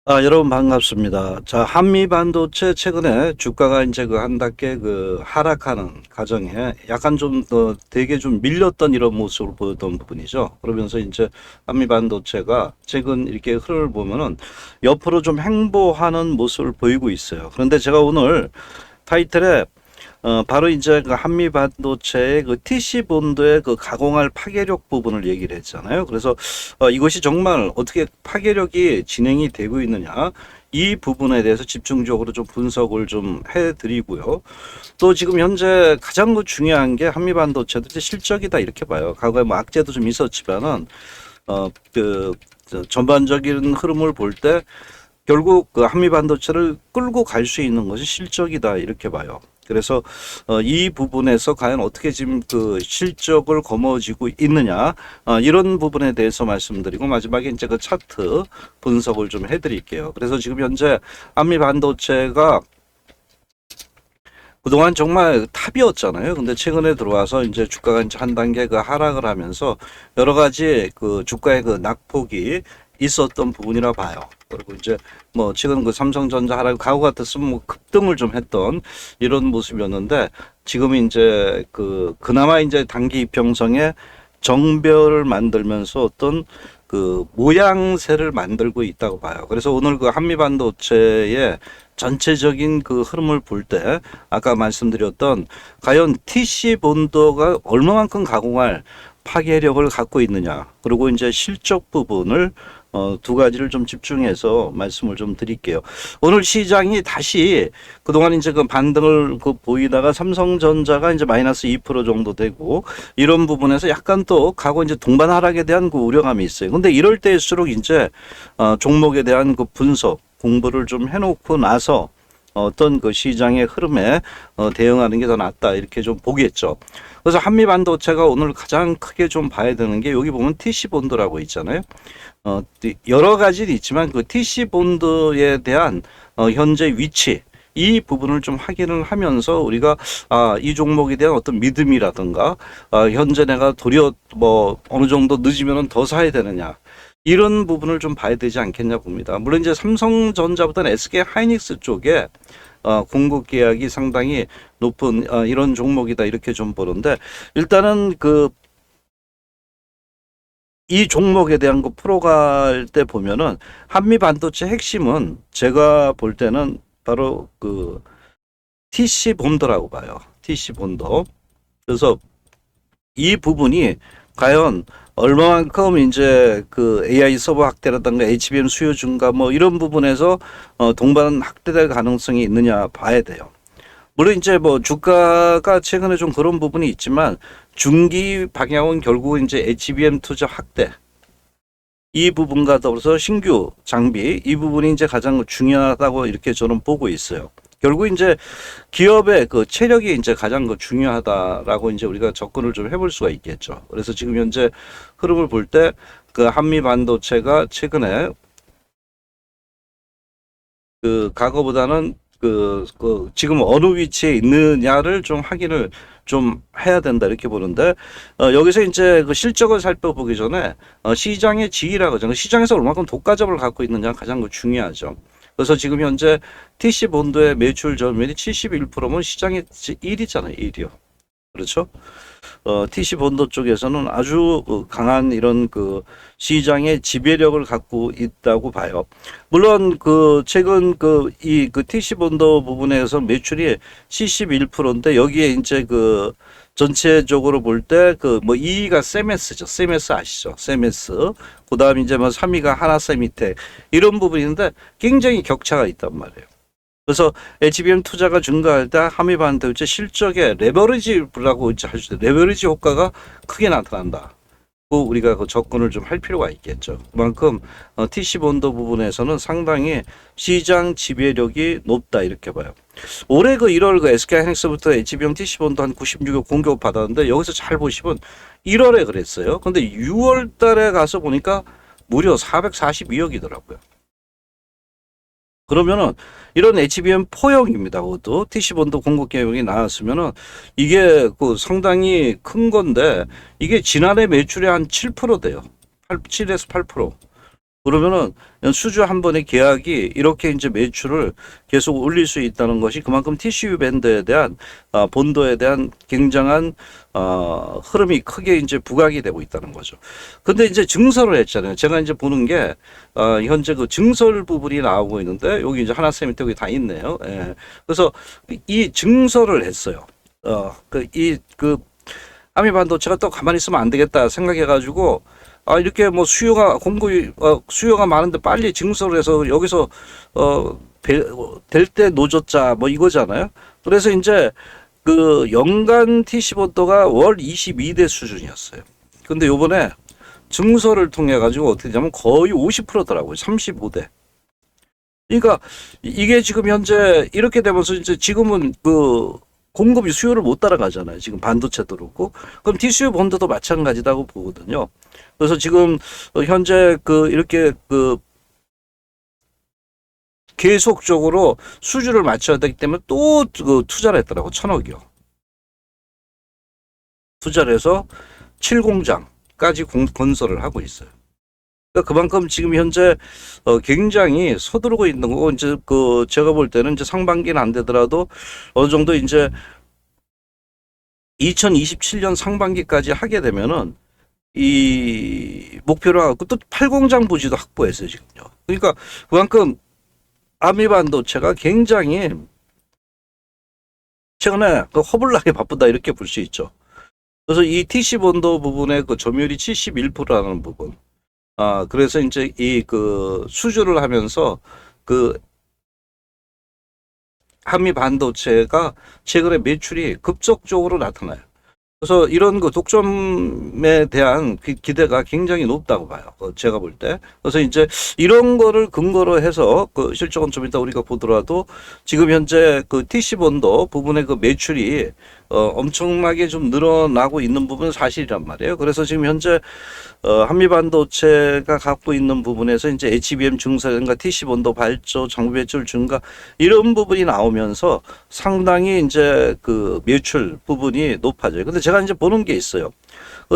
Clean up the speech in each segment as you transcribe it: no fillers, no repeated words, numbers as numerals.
여러분 반갑습니다. 자, 한미 반도체 최근에 주가가 이제 그 한 단계 하락하는 과정에 약간 좀 더 되게 좀 밀렸던 이런 모습을 보였던 부분이죠. 그러면서 이제 한미 반도체가 최근 이렇게 흐름을 보면은 옆으로 좀 횡보하는 모습을 보이고 있어요. 그런데 제가 오늘 타이틀에 바로 이제 그 한미 반도체의 그 TC 본드의 그 가공할 파괴력 부분을 얘기를 했잖아요. 그래서 이것이 정말 어떻게 파괴력이 진행이 되고 있느냐, 이 부분에 대해서 집중적으로 좀 분석을 좀 해드리고요. 또 지금 현재 가장 중요한 게 한미 반도체도 이제 실적이다 이렇게 봐요. 과거에 뭐 악재도 좀 있었지만은 전반적인 흐름을 볼 때 결국 그 한미 반도체를 끌고 갈 수 있는 것이 실적이다 이렇게 봐요. 그래서 이 부분에서 과연 어떻게 지금 그 실적을 거머쥐고 있느냐, 이런 부분에 대해서 말씀드리고 마지막에 이제 그 차트 분석을 좀 해드릴게요. 그래서 지금 현재 한미 반도체가 그동안 정말 탑이었잖아요. 근데 최근에 들어와서 이제 주가가 이제 한 단계 그 하락을 하면서 여러 가지 그 주가의 그 낙폭이 있었던 부분이라 봐요. 그리고 이제 뭐 최근 그 삼성전자 하락 과거 같았으면 뭐 급등을 좀 했던 이런 모습이었는데 지금 이제 그나마 이제 단기 이평선에 정배를 만들면서 어떤 그 모양새를 만들고 있다고 봐요. 그래서 오늘 그 한미 반도체의 전체적인 그 흐름을 볼 때 아까 말씀드렸던 과연 TC 본도가 얼마만큼 가공할 파괴력을 갖고 있느냐, 그리고 이제 실적 부분을 두 가지를 좀 집중해서 말씀을 좀 드릴게요. 오늘 시장이 다시 그동안 이제 그 반등을 보이다가 삼성전자가 이제 마이너스 2% 정도 되고 이런 부분에서 약간 또 과거 이제 동반 하락에 대한 그 우려감이 있어요. 근데 이럴 때일수록 이제 종목에 대한 그 분석 공부를 좀 해놓고 나서 어떤 그 시장의 흐름에 대응하는 게 더 낫다 이렇게 좀 보겠죠. 그래서 한미 반도체가 오늘 가장 크게 좀 봐야 되는 게 여기 보면 TC 본드라고 있잖아요. 여러 가지는 있지만 그 TC 본드에 대한 현재 위치 이 부분을 좀 확인을 하면서 우리가 이 종목에 대한 어떤 믿음이라든가 현재 내가 도리어 뭐 어느 정도 늦으면 더 사야 되느냐 이런 부분을 좀 봐야 되지 않겠냐 봅니다. 물론 이제 삼성전자보다는 SK 하이닉스 쪽에 공급 계약이 상당히 높은 이런 종목이다 이렇게 좀 보는데 일단은 이 종목에 대한 거 풀어갈 때 보면은 한미 반도체 핵심은 제가 볼 때는 바로 그 TC 본더라고 봐요. TC 본더. 그래서 이 부분이 과연 얼마만큼 이제 그 AI 서버 확대라든가 HBM 수요 증가 뭐 이런 부분에서 동반 확대될 가능성이 있느냐 봐야 돼요. 물론 이제 뭐 주가가 최근에 좀 그런 부분이 있지만 중기 방향은 결국 이제 HBM 투자 확대 이 부분과 더불어서 신규 장비 이 부분이 이제 가장 중요하다고 이렇게 저는 보고 있어요. 결국 이제 기업의 그 체력이 이제 가장 그 중요하다라고 이제 우리가 접근을 좀 해볼 수가 있겠죠. 그래서 지금 현재 흐름을 볼 때 그 한미 반도체가 최근에 그 과거보다는 지금 어느 위치에 있느냐를 좀 확인을 좀 해야 된다 이렇게 보는데 여기서 이제 그 실적을 살펴보기 전에 시장의 지위라고 하죠. 시장에서 얼마큼 독과점을 갖고 있느냐 가장 그 중요하죠. 그래서 지금 현재 TC 본도의 매출 점유율이 71%면 시장의 1위잖아요. 1위요. 그렇죠? TC 본도 쪽에서는 아주 강한 이런 그 시장의 지배력을 갖고 있다고 봐요. 물론 그 최근 TC 본도 부분에서 매출이 71%인데 여기에 이제 그 전체적으로 볼 때 그 뭐 2위가 세메스죠. 세메스 아시죠? 세메스. 그다음 이제 뭐 3위가 하나세미텍 이런 부분인데 굉장히 격차가 있단 말이에요. 그래서 HBM 투자가 증가할 때 한미 반도체 실적에 레버리지라고 이제 할 수 있어요. 레버리지 효과가 크게 나타난다. 우리가 그 접근을 좀 할 필요가 있겠죠. 그만큼 TC 본도 부분에서는 상당히 시장 지배력이 높다 이렇게 봐요. 올해 그 1월 그 SK 하이닉스부터 HBM TC 본도 한 96억 공급 받았는데 여기서 잘 보시면 1월에 그랬어요. 근데 6월 달에 가서 보니까 무려 442억이더라고요. 그러면은 이런 HBM 포형입니다. 그것도 TC본도 공급 계획이 나왔으면은 이게 그 상당히 큰 건데 이게 지난해 매출의 한 7% 돼요. 7에서 8%. 그러면은 수주 한 번의 계약이 이렇게 이제 매출을 계속 올릴 수 있다는 것이 그만큼 TCU 밴드에 대한 본도에 대한 굉장한 흐름이 크게 이제 부각이 되고 있다는 거죠. 근데 이제 증설을 했잖아요. 제가 이제 보는 게 현재 그 증설 부분이 나오고 있는데 여기 이제 하나쌤이 여기 다 있네요. 예. 그래서 이 증설을 했어요. 그 아미 반도체가 또 가만히 있으면 안 되겠다 생각해가지고 이렇게 뭐 수요가 많은데 빨리 증설을 해서 여기서 될 때 노졌자 뭐 이거잖아요. 그래서 이제 그 연간 T15도가 월 22대 수준이었어요. 근데 요번에 증설을 통해 가지고 어떻게 되냐면 거의 50%더라고요. 35대. 그러니까 이게 지금 현재 이렇게 되면서 이제 지금은 그 공급이 수요를 못 따라가잖아요. 지금 반도체도 그렇고. 그럼 TCU 본드도 마찬가지라고 보거든요. 그래서 지금 현재 그 이렇게 그 계속적으로 수주를 맞춰야 되기 때문에 또 그 투자를 했더라고. 1,000억이요. 투자를 해서 7공장까지 건설을 하고 있어요. 그러니까 그만큼 지금 현재 굉장히 서두르고 있는 거고 이제 그 제가 볼 때는 이제 상반기는 안 되더라도 어느 정도 이제 2027년 상반기까지 하게 되면은 이 목표로 하고 또 8공장 부지도 확보했어요 지금요. 그러니까 그만큼 아미 반도체가 굉장히 최근에 그 허블나게 바쁘다 이렇게 볼 수 있죠. 그래서 이 TC 본도 부분의 그 점유율이 71%라는 부분. 그래서 이제 이 그 수주를 하면서 그 한미 반도체가 최근에 매출이 급속적으로 나타나요. 그래서 이런 그 독점에 대한 기대가 굉장히 높다고 봐요. 제가 볼 때. 그래서 이제 이런 거를 근거로 해서 그 실적은 좀 이따 우리가 보더라도 지금 현재 그 TC 본도 부분의 그 매출이 엄청나게 좀 늘어나고 있는 부분은 사실이란 말이에요. 그래서 지금 현재 한미 반도체가 갖고 있는 부분에서 이제 HBM 증설과 TC 본도 발전, 장비 배출 증가 이런 부분이 나오면서 상당히 이제 그 매출 부분이 높아져요. 근데 제가 이제 보는 게 있어요.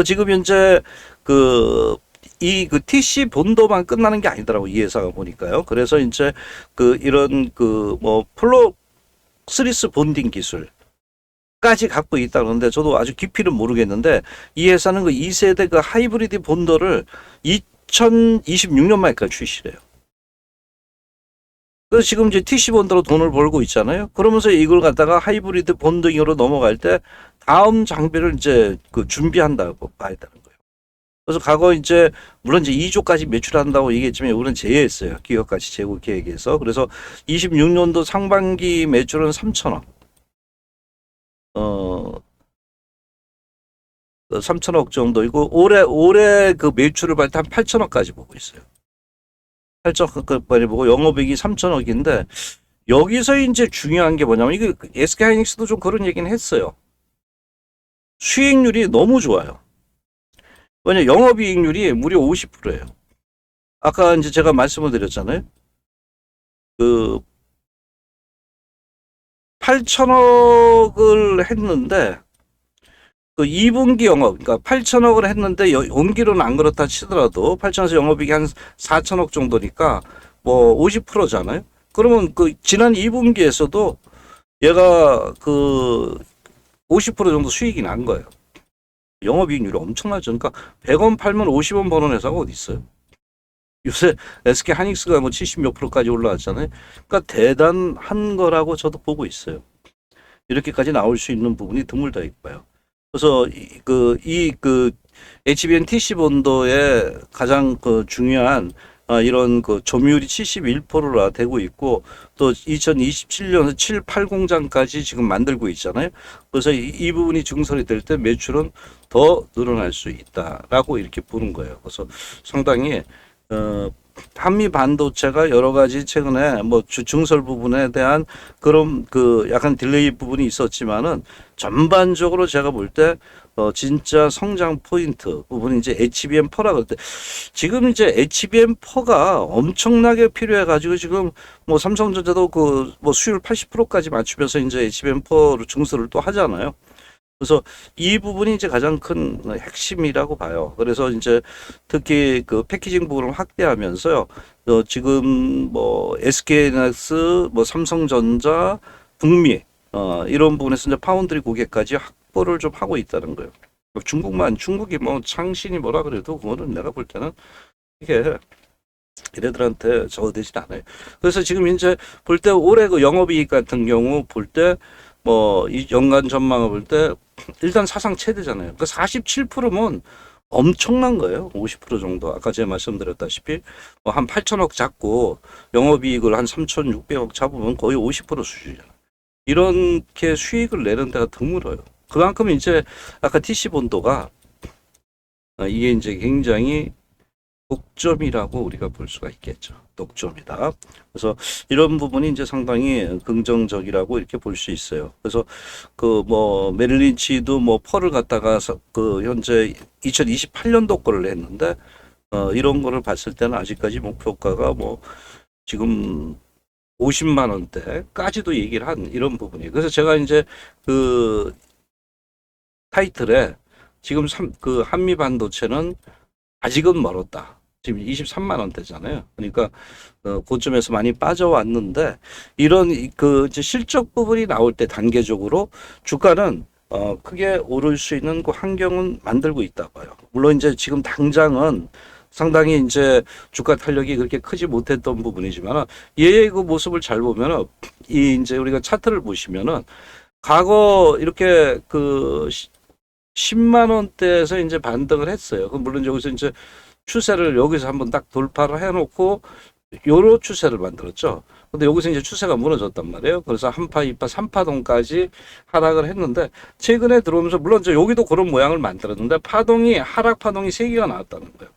지금 현재 그 TC 본도만 끝나는 게 아니더라고 이 회사가 보니까요. 그래서 이제 그 이런 그 뭐 플럭스리스 본딩 기술 까지 갖고 있다는데 저도 아주 깊이는 모르겠는데 이 회사는 그 2세대 그 하이브리드 본더를 2026년 말까지 출시해요. 그래서 지금 이제 TC 본더로 돈을 벌고 있잖아요. 그러면서 이걸 갖다가 하이브리드 본딩으로 넘어갈 때 다음 장비를 이제 그 준비한다고 봐야 되는 거예요. 그래서 과거 이제 물론 이제 2조까지 매출한다고 얘기했지만 이거는 제외했어요. 기업가치 재고 계획에서. 그래서 26년도 상반기 매출은 3천억. 3천억 정도이고 올해 그 매출을 볼 때 한 8천억까지 보고 있어요. 8천억까지 보고 영업이익이 3천억인데 여기서 이제 중요한 게 뭐냐면 이게 SK하이닉스도 좀 그런 얘기는 했어요. 수익률이 너무 좋아요. 왜냐 영업이익률이 무려 50%예요. 아까 이제 제가 말씀을 드렸잖아요. 그 8천억을 했는데 그 2분기 영업, 그러니까 8천억을 했는데 연기로는 안 그렇다 치더라도 8천억에서 영업이익이 한 4천억 정도니까 뭐 50%잖아요. 그러면 그 지난 2분기에서도 얘가 그 50% 정도 수익이 난 거예요. 영업이익률이 엄청나죠. 그러니까 100원 팔면 50원 버는 회사가 어디 있어요? 요새 SK 하이닉스가 뭐 70 몇 프로까지 올라왔잖아요. 그러니까 대단한 거라고 저도 보고 있어요. 이렇게까지 나올 수 있는 부분이 드물다 이거예요. 그래서 그 HBM TC 본도의 가장 그 중요한 이런 그 점유율이 71%라 되고 있고 또 2027년에 7, 8공장까지 지금 만들고 있잖아요. 그래서 이 부분이 증설이 될 때 매출은 더 늘어날 수 있다라고 이렇게 보는 거예요. 그래서 상당히 한미 반도체가 여러 가지 최근에 뭐 증설 부분에 대한 그런 그 약간 딜레이 부분이 있었지만은 전반적으로 제가 볼 때 진짜 성장 포인트 부분이 이제 HBM4라 그럴 때 지금 이제 HBM4가 엄청나게 필요해 가지고 지금 뭐 삼성전자도 그 뭐 수율 80%까지 맞추면서 이제 HBM4로 증설을 또 하잖아요. 그래서 이 부분이 이제 가장 큰 핵심이라고 봐요. 그래서 이제 특히 그 패키징 부분을 확대하면서요. 지금 뭐 SK하이닉스, 뭐 삼성전자, 북미 이런 부분에서 이제 파운드리 고객까지 확보를 좀 하고 있다는 거예요. 중국이 뭐 창신이 뭐라 그래도 그거는 내가 볼 때는 이게 얘네들한테 저어되진 않아요. 그래서 지금 이제 볼 때 올해 그 영업이익 같은 경우 볼 때 뭐 이 연간 전망을 볼 때 일단 사상 최대잖아요. 그 47%면 엄청난 거예요. 50% 정도. 아까 제가 말씀드렸다시피 뭐한 8천억 잡고 영업이익을 한 3,600억 잡으면 거의 50% 수준이잖아요. 이렇게 수익을 내는 데가 드물어요. 그만큼 이제 아까 TC 본도가 이게 이제 굉장히 독점이라고 우리가 볼 수가 있겠죠. 독점이다. 그래서 이런 부분이 이제 상당히 긍정적이라고 이렇게 볼 수 있어요. 그래서 그 뭐 메릴린치도 뭐 펄을 갖다가 그 현재 2028년도 거를 했는데 이런 거를 봤을 때는 아직까지 목표가가 뭐 지금 50만 원대까지도 얘기를 한 이런 부분이에요. 그래서 제가 이제 그 타이틀에 지금 그 한미 반도체는 아직은 멀었다. 지금 23만 원대잖아요. 그러니까 고점에서 많이 빠져왔는데 이런 그 이제 실적 부분이 나올 때 단계적으로 주가는 크게 오를 수 있는 그 환경은 만들고 있다 봐요. 물론 이제 지금 당장은 상당히 이제 주가 탄력이 그렇게 크지 못했던 부분이지만 얘의 그 모습을 잘 보면은 이 이제 우리가 차트를 보시면은 과거 이렇게 그 10만 원대에서 이제 반등을 했어요. 그럼 물론 여기서 이제 추세를 여기서 한번 딱 돌파를 해놓고 요로 추세를 만들었죠. 근데 여기서 이제 추세가 무너졌단 말이에요. 그래서 한파, 이파, 삼파동까지 하락을 했는데 최근에 들어오면서 물론 이제 여기도 그런 모양을 만들었는데 하락 파동이 3개가 나왔다는 거예요.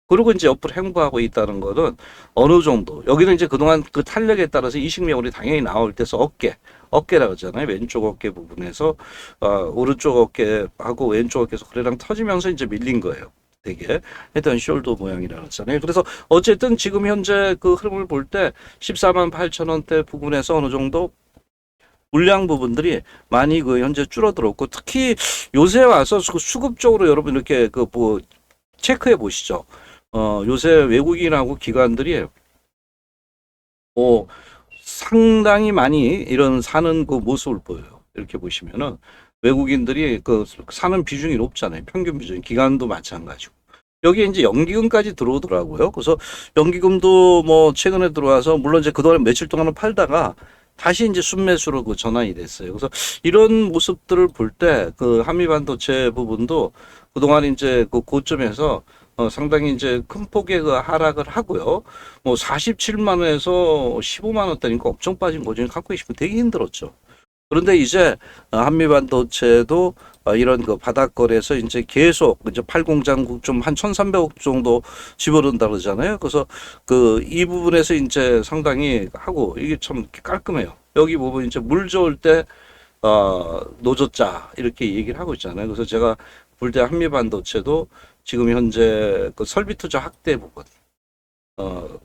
그리고 이제 옆으로 행보하고 있다는 거는 어느 정도 여기는 이제 그동안 그 탄력에 따라서 이식 매물이 당연히 나올 때서 어깨라고 하잖아요. 왼쪽 어깨 부분에서 오른쪽 어깨하고 왼쪽 어깨에서 그래랑 터지면서 이제 밀린 거예요. 되게 했던 숄더 모양이라고 했잖아요. 그래서 어쨌든 지금 현재 그 흐름을 볼 때 14만 8천 원대 부분에서 어느 정도 물량 부분들이 많이 그 현재 줄어들었고 특히 요새 와서 수급적으로 여러분 이렇게 그 뭐 체크해 보시죠. 요새 외국인하고 기관들이 상당히 많이 이런 사는 그 모습을 보여요. 이렇게 보시면은 외국인들이 그 사는 비중이 높잖아요. 평균 비중. 기관도 마찬가지고. 여기에 이제 연기금까지 들어오더라고요. 그래서 연기금도 뭐 최근에 들어와서 물론 이제 그동안 며칠 동안은 팔다가 다시 이제 순매수로 그 전환이 됐어요. 그래서 이런 모습들을 볼 때 그 한미반도체 부분도 그동안 이제 그 고점에서 상당히 이제 큰 폭의 그 하락을 하고요. 뭐 47만 원에서 15만 원대니까 엄청 빠진 거죠. 갖고 계시면 되게 힘들었죠. 그런데 이제 한미반도체도 이런 그 바닥거래에서 이제 계속 이제 팔공장국 좀 한 1,300억 정도 집어넣는다 그러잖아요. 그래서 그 이 부분에서 이제 상당히 하고 이게 참 깔끔해요. 여기 보면 이제 물 좋을 때 노젓자 이렇게 얘기를 하고 있잖아요. 그래서 제가 볼 때 한미반도체도 지금 현재 그 설비 투자 확대 부분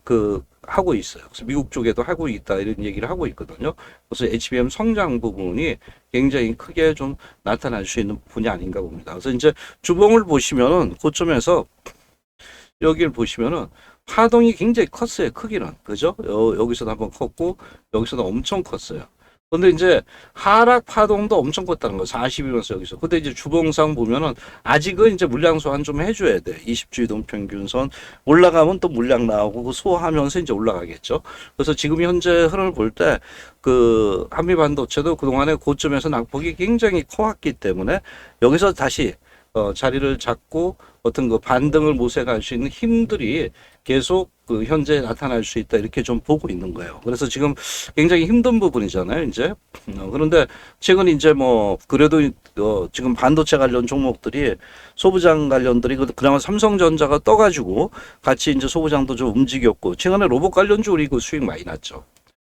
그 하고 있어요. 그래서 미국 쪽에도 하고 있다 이런 얘기를 하고 있거든요. 그래서 HBM 성장 부분이 굉장히 크게 좀 나타날 수 있는 부분이 아닌가 봅니다. 그래서 이제 주봉을 보시면은 고점에서 여기를 보시면은 파동이 굉장히 컸어요. 크기는 그죠? 여기서도 한번 컸고 여기서도 엄청 컸어요. 근데 이제 하락 파동도 엄청 컸다는 거 40이면서 여기서. 근데 이제 주봉상 보면은 아직은 이제 물량 소환 좀 해줘야 돼. 20주 이동 평균선 올라가면 또 물량 나오고 그 소화하면서 이제 올라가겠죠. 그래서 지금 현재 흐름을 볼 때 그 한미 반도체도 그동안에 고점에서 낙폭이 굉장히 커왔기 때문에 여기서 다시 자리를 잡고 어떤 그 반등을 모색할 수 있는 힘들이 계속 그 현재 나타날 수 있다 이렇게 좀 보고 있는 거예요. 그래서 지금 굉장히 힘든 부분이잖아요, 이제. 그런데 최근 이제 뭐 그래도 지금 반도체 관련 종목들이 소부장 관련들이 그나마 삼성전자가 떠가지고 같이 이제 소부장도 좀 움직였고 최근에 로봇 관련주 우리 그 수익 많이 났죠.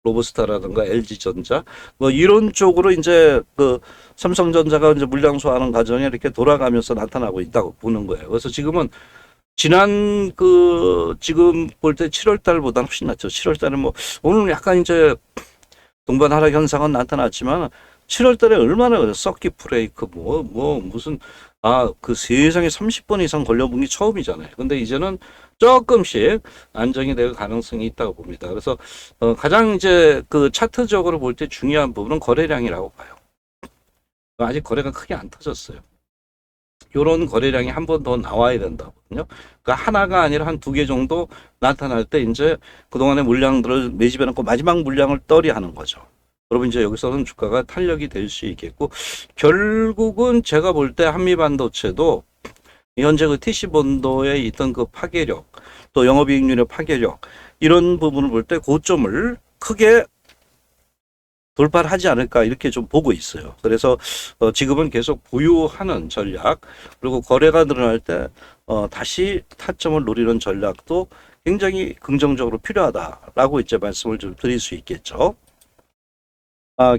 로보스타라든가 LG전자 뭐 이런 쪽으로 이제 그 삼성전자가 이제 물량 소화하는 과정에 이렇게 돌아가면서 나타나고 있다고 보는 거예요. 그래서 지금은 지난 그 지금 볼 때 7월 달보다는 훨씬 낫죠. 7월 달은 뭐 오늘 약간 이제 동반 하락 현상은 나타났지만 7월 달에 얼마나 그래. 서킷 브레이크, 무슨, 그 세상에 30번 이상 걸려본 게 처음이잖아요. 근데 이제는 조금씩 안정이 될 가능성이 있다고 봅니다. 그래서, 가장 이제 그 차트적으로 볼 때 중요한 부분은 거래량이라고 봐요. 아직 거래가 크게 안 터졌어요. 요런 거래량이 한 번 더 나와야 된다거든요. 그러니까 하나가 아니라 한 두 개 정도 나타날 때 이제 그동안의 물량들을 매집해놓고 마지막 물량을 떨이하는 거죠. 그러면 이제 여기서는 주가가 탄력이 될 수 있겠고, 결국은 제가 볼 때 한미반도체도 현재 그 TC본도에 있던 그 파괴력, 또 영업이익률의 파괴력, 이런 부분을 볼 때 고점을 크게 돌파를 하지 않을까 이렇게 좀 보고 있어요. 그래서 지금은 계속 보유하는 전략, 그리고 거래가 늘어날 때 다시 타점을 노리는 전략도 굉장히 긍정적으로 필요하다라고 이제 말씀을 좀 드릴 수 있겠죠.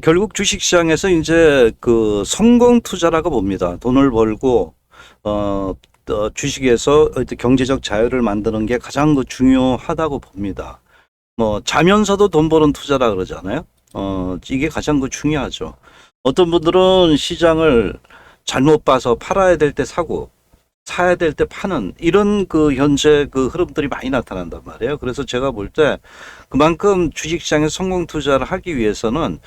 결국 주식시장에서 이제 그 성공 투자라고 봅니다. 돈을 벌고 주식에서 경제적 자유를 만드는 게 가장 그 중요하다고 봅니다. 뭐 자면서도 돈 버는 투자라 그러잖아요. 이게 가장 그 중요하죠. 어떤 분들은 시장을 잘못 봐서 팔아야 될 때 사고, 사야 될 때 파는 이런 그 현재 그 흐름들이 많이 나타난단 말이에요. 그래서 제가 볼 때 그만큼 주식시장에 성공 투자를 하기 위해서는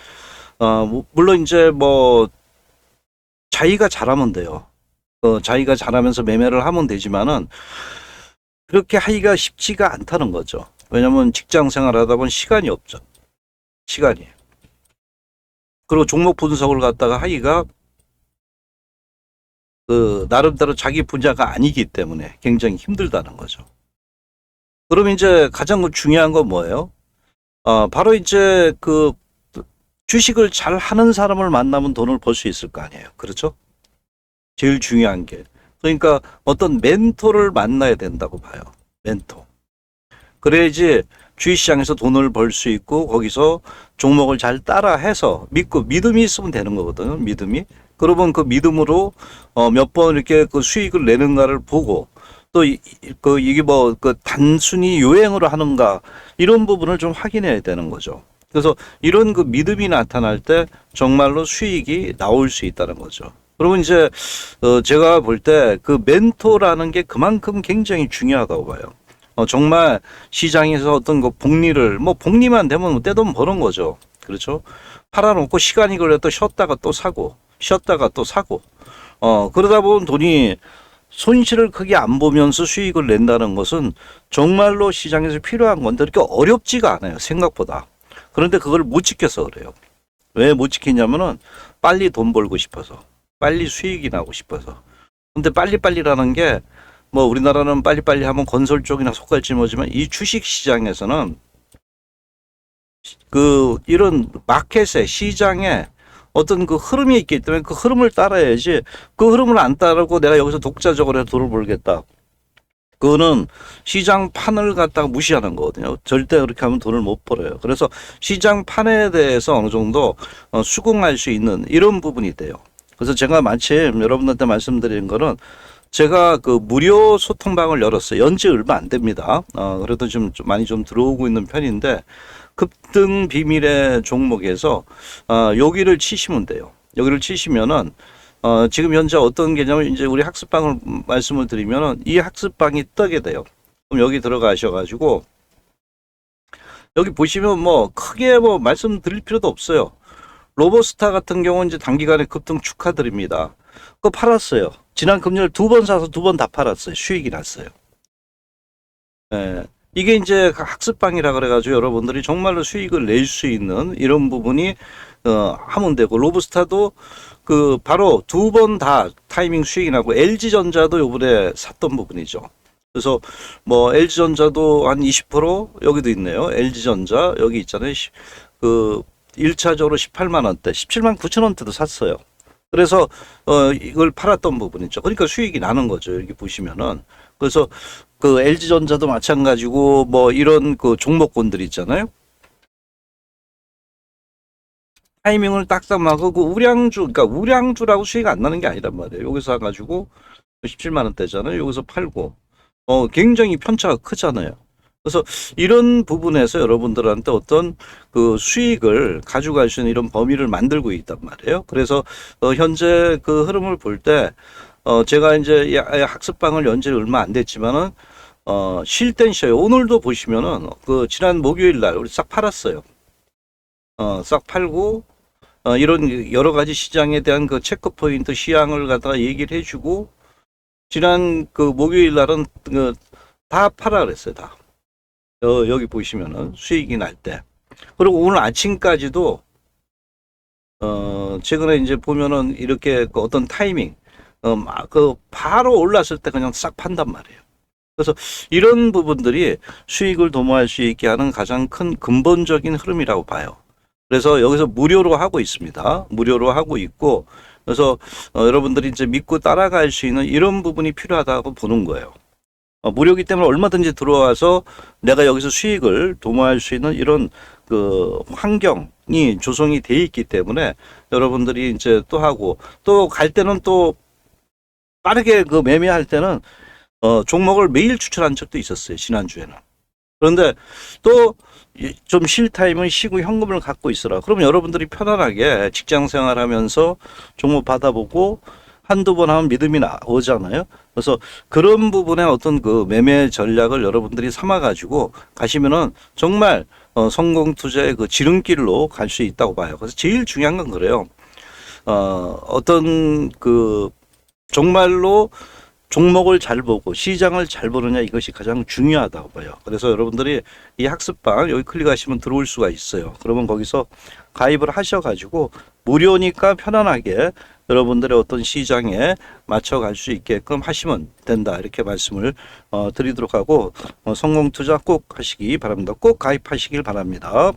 물론 이제 뭐 자기가 잘하면 돼요. 자기가 잘하면서 매매를 하면 되지만은 그렇게 하기가 쉽지가 않다는 거죠. 왜냐면 직장 생활하다 보면 시간이 없죠. 시간이. 그리고 종목 분석을 갖다가 하기가 그 나름대로 자기 분야가 아니기 때문에 굉장히 힘들다는 거죠. 그럼 이제 가장 중요한 건 뭐예요? 바로 이제 그 주식을 잘 하는 사람을 만나면 돈을 벌 수 있을 거 아니에요. 그렇죠? 제일 중요한 게. 그러니까 어떤 멘토를 만나야 된다고 봐요. 멘토. 그래야지 주식시장에서 돈을 벌 수 있고 거기서 종목을 잘 따라해서 믿음이 있으면 되는 거거든요. 믿음이. 그러면 그 믿음으로 몇 번 이렇게 그 수익을 내는가를 보고 또 이게 뭐 그 단순히 요행으로 하는가 이런 부분을 좀 확인해야 되는 거죠. 그래서 이런 그 믿음이 나타날 때 정말로 수익이 나올 수 있다는 거죠. 그러면 이제 제가 볼 때 그 멘토라는 게 그만큼 굉장히 중요하다고 봐요. 정말 시장에서 어떤 그 복리만 되면 뭐 떼돈 버는 거죠. 그렇죠? 팔아놓고 시간이 걸려도 쉬었다가 또 사고, 쉬었다가 또 사고, 그러다 보면 돈이 손실을 크게 안 보면서 수익을 낸다는 것은 정말로 시장에서 필요한 건데 그렇게 어렵지가 않아요. 생각보다. 그런데 그걸 못 지켜서 그래요. 왜 못 지키냐면은 빨리 돈 벌고 싶어서, 빨리 수익이 나고 싶어서. 근데 빨리빨리라는 게 뭐 우리나라는 빨리빨리 하면 건설 쪽이나 속할지모지만 이 주식 시장에서는 그 이런 마켓에 시장에 어떤 그 흐름이 있기 때문에 그 흐름을 따라야지 그 흐름을 안 따르고 내가 여기서 독자적으로 돈을 벌겠다. 그거는 시장 판을 갖다가 무시하는 거거든요. 절대 그렇게 하면 돈을 못 벌어요. 그래서 시장 판에 대해서 어느 정도 수긍할 수 있는 이런 부분이 돼요. 그래서 제가 마침 여러분들한테 말씀드리는 거는 제가 그 무료 소통방을 열었어요. 연지 얼마 안 됩니다. 그래도 좀 많이 좀 들어오고 있는 편인데 급등 비밀의 종목에서 여기를 치시면 돼요. 여기를 치시면은 지금 현재 어떤 개념을 이제 우리 학습방을 말씀을 드리면은 이 학습방이 뜨게 돼요. 그럼 여기 들어가셔가지고 여기 보시면 뭐 크게 뭐 말씀드릴 필요도 없어요. 로보스타 같은 경우는 이제 단기간에 급등 축하드립니다. 그거 팔았어요. 지난 금요일 2번 사서 2번 다 팔았어요. 수익이 났어요. 예. 이게 이제 학습방이라 그래가지고 여러분들이 정말로 수익을 낼 수 있는 이런 부분이 하면 되고 로브스타도 그 바로 2번 다 타이밍 수익이 나고 LG전자도 요번에 샀던 부분이죠. 그래서 뭐 LG전자도 한 20% 여기도 있네요. LG전자 여기 있잖아요. 그 1차적으로 18만 원대, 17만 9천 원대도 샀어요. 그래서 이걸 팔았던 부분이죠. 그러니까 수익이 나는 거죠. 여기 보시면은. 그래서 그 LG전자도 마찬가지고 뭐 이런 그 종목군들 있잖아요. 타이밍을 딱딱 맞고 그 그러니까 우량주라고 수익 안 나는 게 아니란 말이에요. 여기서 사가지고 17만 원대잖아요. 여기서 팔고 굉장히 편차가 크잖아요. 그래서 이런 부분에서 여러분들한테 어떤 그 수익을 가져갈 수 있는 이런 범위를 만들고 있단 말이에요. 그래서 현재 그 흐름을 볼 때 제가 이제 학습방을 연지 얼마 안 됐지만은 쉴 땐 쉬어요. 오늘도 보시면은 그 지난 목요일 날 우리 싹 팔았어요. 싹 팔고 이런 여러 가지 시장에 대한 그 체크 포인트 시향을 갖다가 얘기를 해주고 지난 그 목요일 날은 그 다 팔아 그랬어요. 다. 여기 보시면은 수익이 날 때. 그리고 오늘 아침까지도 최근에 이제 보면은 이렇게 그 어떤 타이밍 그 바로 올랐을 때 그냥 싹 판단 말이에요. 그래서 이런 부분들이 수익을 도모할 수 있게 하는 가장 큰 근본적인 흐름이라고 봐요. 그래서 여기서 무료로 하고 있습니다. 무료로 하고 있고, 그래서 여러분들이 이제 믿고 따라갈 수 있는 이런 부분이 필요하다고 보는 거예요. 무료이기 때문에 얼마든지 들어와서 내가 여기서 수익을 도모할 수 있는 이런 그 환경이 조성이 돼 있기 때문에 여러분들이 이제 또 하고 또 갈 때는 또 빠르게 그 매매할 때는 종목을 매일 추천한 적도 있었어요. 지난주에는. 그런데 또 좀 쉴 타임은 쉬고 현금을 갖고 있으라. 그러면 여러분들이 편안하게 직장 생활하면서 종목 받아보고 한두 번 하면 믿음이 나오잖아요. 그래서 그런 부분에 어떤 그 매매 전략을 여러분들이 삼아가지고 가시면은 정말 성공 투자의 그 지름길로 갈 수 있다고 봐요. 그래서 제일 중요한 건 그래요. 어떤 그 정말로 종목을 잘 보고 시장을 잘 보느냐 이것이 가장 중요하다고 봐요. 그래서 여러분들이 이 학습방 여기 클릭하시면 들어올 수가 있어요. 그러면 거기서 가입을 하셔가지고 무료니까 편안하게 여러분들의 어떤 시장에 맞춰갈 수 있게끔 하시면 된다. 이렇게 말씀을 드리도록 하고 성공 투자 꼭 하시기 바랍니다. 꼭 가입하시길 바랍니다.